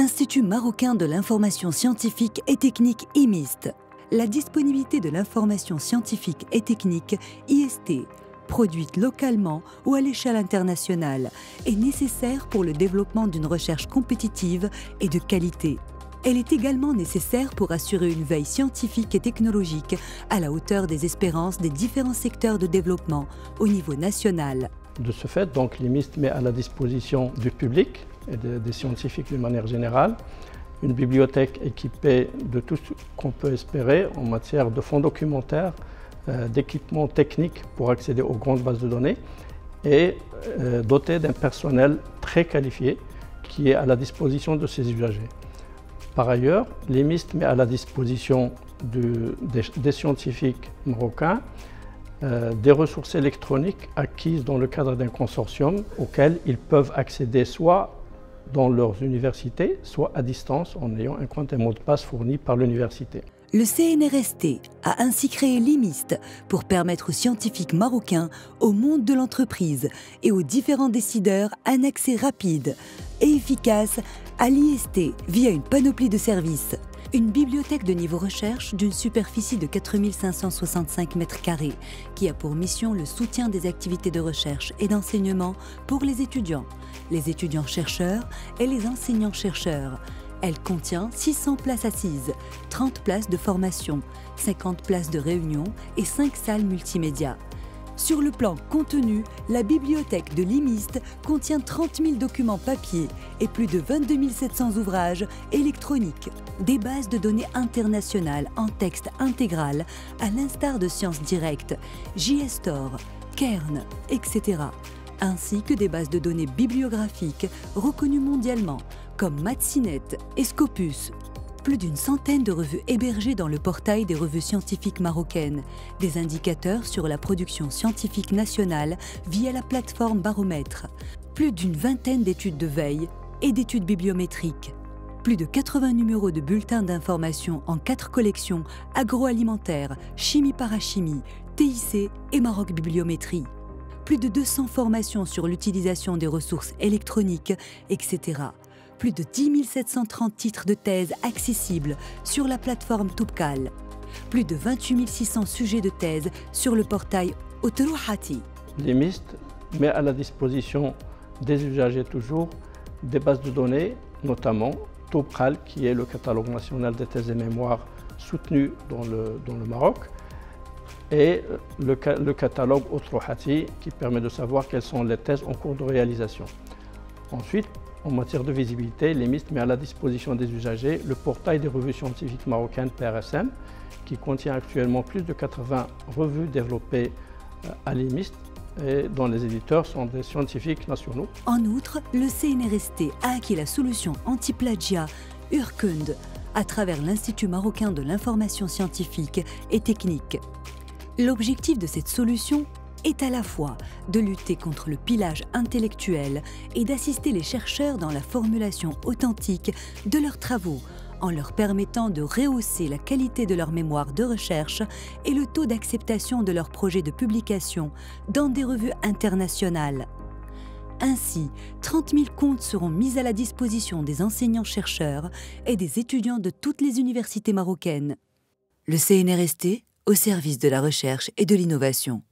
Institut marocain de l'information scientifique et technique IMIST. La disponibilité de l'information scientifique et technique IST, produite localement ou à l'échelle internationale, est nécessaire pour le développement d'une recherche compétitive et de qualité. Elle est également nécessaire pour assurer une veille scientifique et technologique à la hauteur des espérances des différents secteurs de développement au niveau national. De ce fait, donc, l'IMIST met à la disposition du public et des scientifiques d'une manière générale une bibliothèque équipée de tout ce qu'on peut espérer en matière de fonds documentaires, d'équipements techniques pour accéder aux grandes bases de données et dotée d'un personnel très qualifié qui est à la disposition de ses usagers. Par ailleurs, l'IMIST met à la disposition des scientifiques marocains des ressources électroniques acquises dans le cadre d'un consortium auquel ils peuvent accéder soit dans leurs universités, soit à distance en ayant un compte et mot de passe fourni par l'université. Le CNRST a ainsi créé l'IMIST pour permettre aux scientifiques marocains, au monde de l'entreprise et aux différents décideurs un accès rapide et efficace à l'IST via une panoplie de services. Une bibliothèque de niveau recherche d'une superficie de 4 565 m² qui a pour mission le soutien des activités de recherche et d'enseignement pour les étudiants-chercheurs et les enseignants-chercheurs. Elle contient 600 places assises, 30 places de formation, 50 places de réunion et 5 salles multimédia. Sur le plan contenu, la bibliothèque de l'IMIST contient 30 000 documents papier et plus de 22 700 ouvrages électroniques. Des bases de données internationales en texte intégral, à l'instar de Sciences Direct, JSTOR, Kern, etc. Ainsi que des bases de données bibliographiques reconnues mondialement, comme Mathsinet et Scopus. Plus d'une centaine de revues hébergées dans le portail des revues scientifiques marocaines, des indicateurs sur la production scientifique nationale via la plateforme Baromètre, plus d'une vingtaine d'études de veille et d'études bibliométriques, plus de 80 numéros de bulletins d'information en 4 collections agroalimentaire, chimie-parachimie, TIC et Maroc Bibliométrie, plus de 200 formations sur l'utilisation des ressources électroniques, etc. Plus de 10 730 titres de thèse accessibles sur la plateforme Toubkal. Plus de 28 600 sujets de thèse sur le portail Otrouhati. L'IMIST met à la disposition des usagers toujours des bases de données, notamment Toubkal, qui est le catalogue national des thèses et mémoires soutenu dans le Maroc, et le catalogue Otrouhati, qui permet de savoir quelles sont les thèses en cours de réalisation. Ensuite, en matière de visibilité, l'IMIST met à la disposition des usagers le portail des revues scientifiques marocaines PRSM, qui contient actuellement plus de 80 revues développées à l'IMIST et dont les éditeurs sont des scientifiques nationaux. En outre, le CNRST a acquis la solution anti-plagiat Urkund à travers l'Institut marocain de l'information scientifique et technique. L'objectif de cette solution est à la fois de lutter contre le pillage intellectuel et d'assister les chercheurs dans la formulation authentique de leurs travaux, en leur permettant de rehausser la qualité de leur mémoire de recherche et le taux d'acceptation de leurs projets de publication dans des revues internationales. Ainsi, 30 000 comptes seront mis à la disposition des enseignants-chercheurs et des étudiants de toutes les universités marocaines. Le CNRST au service de la recherche et de l'innovation.